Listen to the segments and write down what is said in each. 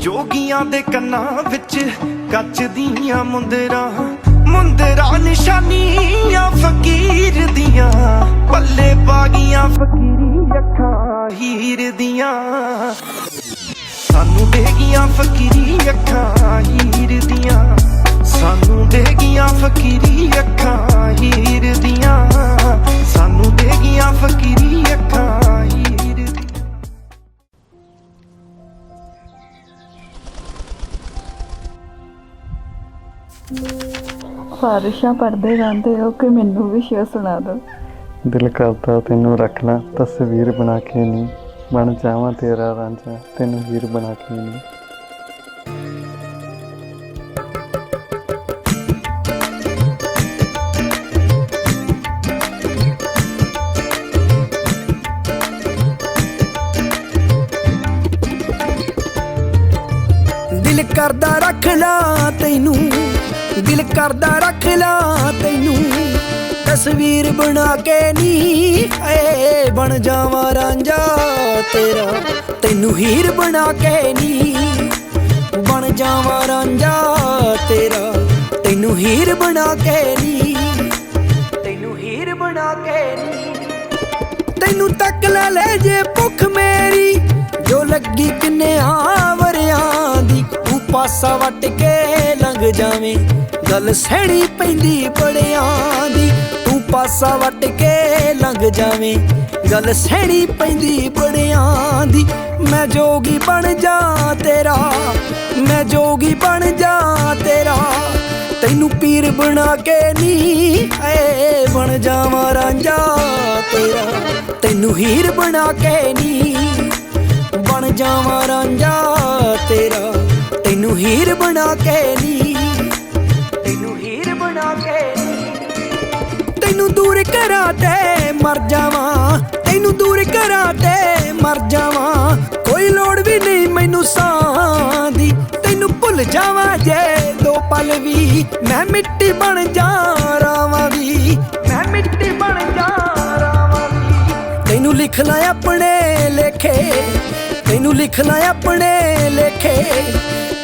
ਜੋਗੀਆਂ ਦੇ ਕੰਨਾਂ ਵਿੱਚ ਕੱਚ ਦੀਆਂ ਮੁੰਦਰਾਂ, ਮੁੰਦਰਾਂ ਨਿਸ਼ਾਨੀਆਂ ਫਕੀਰ ਦੀਆਂ, ਪੱਲੇ ਪਾ ਗਈਆਂ ਫਕੀਰੀ ਅੱਖਾਂ ਹੀਰ ਦੀਆਂ। ਸਾਨੂੰ ਦੇ ਗਈਆਂ ਫਕੀਰੀ ਅੱਖਾਂ ਹੀਰ ਦੀਆਂ, ਸਾਨੂੰ ਦੇ ਗਈਆਂ ਫਕੀਰੀ ਅੱਖਾਂ ਹੀਰ ਦੀਆਂ, ਸਾਨੂੰ ਦੇ ਗਈਆਂ ਫਕੀਰੀ ਅੱਖਾਂ ਹੀਰ ਦੀਆਂ। ਬਾਰਿਸ਼ਾਂ ਪੜ੍ਹਦੇ ਰਹਿੰਦੇ ਹੋ ਕਿ ਮੈਨੂੰ ਵੀ ਸ਼ੇਅਰ ਸੁਣਾ ਦਿਓ। ਦਿਲ ਕਰਦਾ ਤੈਨੂੰ ਰੱਖ ਲਾਂ ਤਸਵੀਰ ਬਣਾ ਕੇ ਨੀ, ਬਣ ਜਾਵਾਂ ਤੇਰਾ ਰਾਂਝਾ ਤੈਨੂੰ ਹੀਰ ਬਣਾ ਕੇ ਨੀ। ਦਿਲ ਕਰਦਾ ਰੱਖ ਲਾਂ ਤੈਨੂੰ, ਦਿਲ ਕਰਦਾ ਰੱਖ ਲਾਂ ਤੈਨੂੰ ਤਸਵੀਰ ਬਣਾ ਕੇ ਨੀ, ਏ ਬਣ ਜਾਵਾਂ ਰਾਂਝਾ ਤੇਰਾ ਤੈਨੂੰ ਹੀਰ ਬਣਾ ਕੇ ਨੀ, ਬਣ ਜਾਵਾਂ ਰਾਂਝਾ ਤੇਰਾ ਤੈਨੂੰ ਹੀਰ ਬਣਾ ਕੇ ਨੀ, ਤੈਨੂੰ ਹੀਰ ਬਣਾ ਕੇ ਨੀ। ਤੈਨੂੰ ਤੱਕ ਲੈ ਜੇ ਭੁੱਖ ਮੇਰੀ ਜੋ ਲੱਗੀ ਕਿੰਨਿਆਂ ਵਰਿਆਂ ਦੀ, ਤੂੰ ਪਾਸਾ ਵੱਟ ਕੇ ਲੰਘ ਜਾਵੇਂ ਗੱਲ ਸਹਿਣੀ ਪੈਂਦੀ ਬੜਿਆਂ ਦੀ, ਤੂੰ ਪਾਸਾ ਵੱਟ ਕੇ ਲੰਘ ਜਾਵੇਂ ਗੱਲ ਸਹਿਣੀ ਪੈਂਦੀ ਬੜਿਆਂ ਦੀ। ਮੈਂ ਜੋਗੀ ਬਣ ਜਾ ਤੇਰਾ, ਮੈਂ ਜੋਗੀ ਬਣ ਜਾ ਤੇਰਾ ਤੈਨੂੰ ਪੀਰ ਬਣਾ ਕੇ ਨੀ, ਏ ਬਣ ਜਾਵਾਂ ਰਾਂਝਾ ਤੇਰਾ ਤੈਨੂੰ ਹੀਰ ਬਣਾ ਕੇ ਨੀ, ਬਣ ਜਾਵਾਂ ਰਾਂਝਾ ਤੇਰਾ ਤੈਨੂੰ ਹੀਰ ਬਣਾ ਕੇ ਨੀ, ਤੈਨੂੰ ਹੀਰ ਬਣਾ ਕੇ ਨੀ। ਤੈਨੂੰ ਦੂਰ ਕਰਾਂ ਤੇ ਮਰ ਜਾਵਾਂ, ਤੈਨੂੰ ਦੂਰ ਕਰਾਂ ਤੇ ਮਰ ਜਾਵਾਂ, ਕੋਈ ਲੋੜ ਵੀ ਨਹੀਂ ਮੈਨੂੰ ਸਾਂ ਦੀ, ਤੈਨੂੰ ਭੁੱਲ ਜਾਵਾਂ ਜੇ ਦੋ ਪਲ ਵੀ, ਮੈਂ ਮਿੱਟੀ ਬਣ ਜਾ ਰਾਵਾਂ ਦੀ, ਮੈਂ ਮਿੱਟੀ ਬਣ ਜਾ ਰਾਵਾਂ ਦੀ। ਤੈਨੂੰ ਲਿਖ ਲਾਂ ਆਪਣੇ ਲੇਖੇ, ਤੈਨੂੰ ਲਿਖ ਲਾਂ ਆਪਣੇ ਲੇਖੇ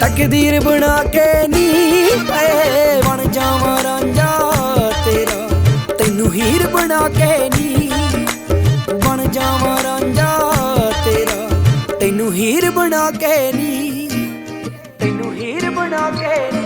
ਤਕਦੀਰ ਬਣਾ ਕੇ ਨੀ, ਏ ਬਣ ਜਾਵਾਂ ਰਾਂਝਾ ਤੇਰਾ ਤੈਨੂੰ ਹੀਰ ਬਣਾ ਕੇ ਨੀ, ਬਣ ਜਾਵਾਂ ਰਾਂਝਾ ਤੇਰਾ ਤੈਨੂੰ ਹੀਰ ਬਣਾ ਕੇ ਨੀ, ਤੈਨੂੰ ਹੀਰ ਬਣਾ ਕੇ ਨੀ।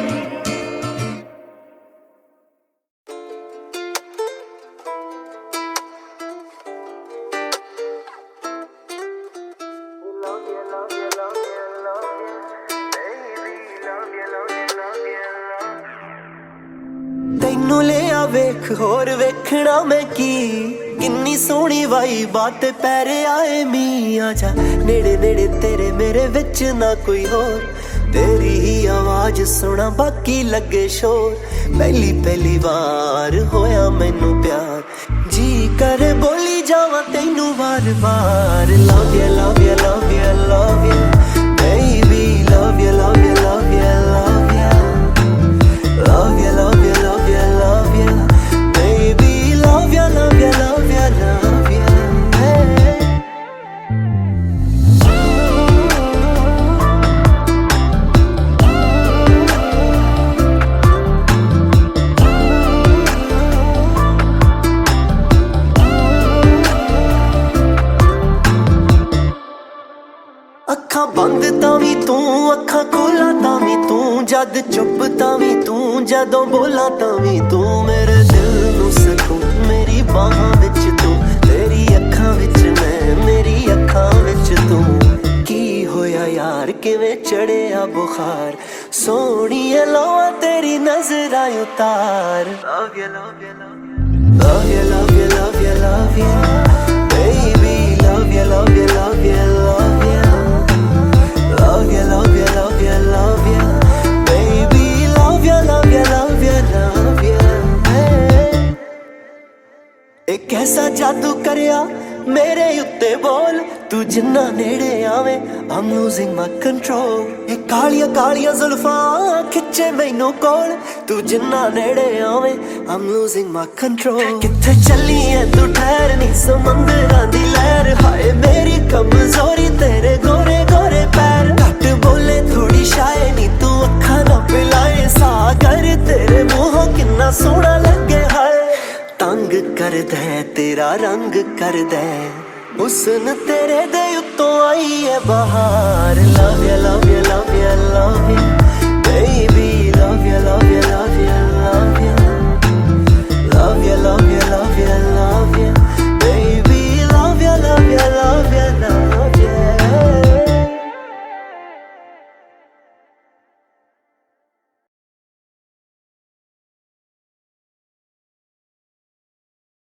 ਤੈਨੂੰ ਲਿਆ ਵੇਖ ਹੋਰ ਵੇਖਣਾ ਮੈਂ ਕੀ, ਕਿੰਨੀ ਸੋਹਣੀ ਵਾਈ ਬਾਤ ਪੈਰ ਆਏ ਮੀ, ਆ ਜਾ ਨੇੜੇ ਨੇੜੇ ਤੇਰੇ ਮੇਰੇ ਵਿੱਚ ਨਾ ਕੋਈ ਹੋਰ, ਤੇਰੀ ਹੀ ਆਵਾਜ਼ ਸੁਣਾ ਬਾਕੀ ਲੱਗੇ ਸ਼ੋਰ, ਪਹਿਲੀ ਪਹਿਲੀ ਵਾਰ ਹੋਇਆ ਮੈਨੂੰ ਪਿਆਰ, ਜੀ ਕਰ ਬੋਲੀ ਜਾਵਾਂ ਤੈਨੂੰ ਵਾਰ ਵਾਰ, love you love you love you love you baby, love you love you love you love you, love you, love you, love you, love you, baby, love you, love you, love you, love you, hey. ਅੱਖਾਂ ਬੰਦ ਤਾਂ ਵੀ ਤੂੰ, ਅੱਖਾਂ ਖੋਲਾਂ ਤਾਂ ਵੀ ਤੂੰ, ਜਦ ਚੁੱਪ ਤਾਂ ਵੀ ਤੂੰ, ਜਦੋਂ ਬੋਲਾਂ ਤਾਂ ਵੀ ਤੂੰ, ਮੇਰੇ ਦਿਲ ਨੂੰ ਸਕੂਨ ਮੇਰੀ ਬਾਹਾਂ ਵਿੱਚ ਤੂੰ, ਤੇਰੀ ਅੱਖਾਂ ਵਿੱਚ ਮੈਂ ਮੇਰੀ ਅੱਖਾਂ ਵਿੱਚ ਤੂੰ, ਕੀ ਹੋਇਆ ਯਾਰ ਕਿਵੇਂ ਚੜਿਆ ਬੁਖਾਰ, ਸੋਹਣੀਏ ਲੋਆ ਤੇਰੀ ਨਜ਼ਰਾਂ ਉਤਾਰ, love you, love you, love you, love you, love you, love you, love you, baby, love you, love you, love you, love you, love you, love you, love you, love you, baby, love you, love you, love you, love you, hey. ਇੱਕ ਐਸਾ ਜਾਦੂ ਕਰਿਆ ਮੇਰੇ ਉੱਤੇ ਬੋਲ, ਤੂੰ ਜਿੰਨਾ ਨੇੜੇ ਆਵੇਂ I'm losing my control, ਇਹ ਕਾਲੀਆਂ ਕਾਲੀਆਂ ਜ਼ੁਲਫਾਂ ਖਿੱਚੇ ਮੈਨੂੰ ਕੋਲ, ਤੂੰ ਜਿੰਨਾ ਨੇੜੇ ਆਵੇਂ I'm losing my control, ਕਿੱਥੇ ਚੱਲੀ ਐ ਤੂੰ ਠਹਿਰ ਨੀ ਸਮੁੰਦਰਾਂ ਦੀ ਲਹਿਰ, ਹਾਏ ਮੇਰੀ ਕਮਜ਼ੋਰੀ ਤੇਰੇ ਗੋਰੇ ਗੋਰੇ ਪੈਰ, ਘੱਟ ਬੋਲੇ ਥੋੜਾ मेरी शाये नी तू अखा ना पिलाए सागर तेरे मुंहों किन्ना सोहना लगे हाय तंग कर दे तेरा रंग कर दे हुस्न तेरे दे उत्तों आई है बहार लव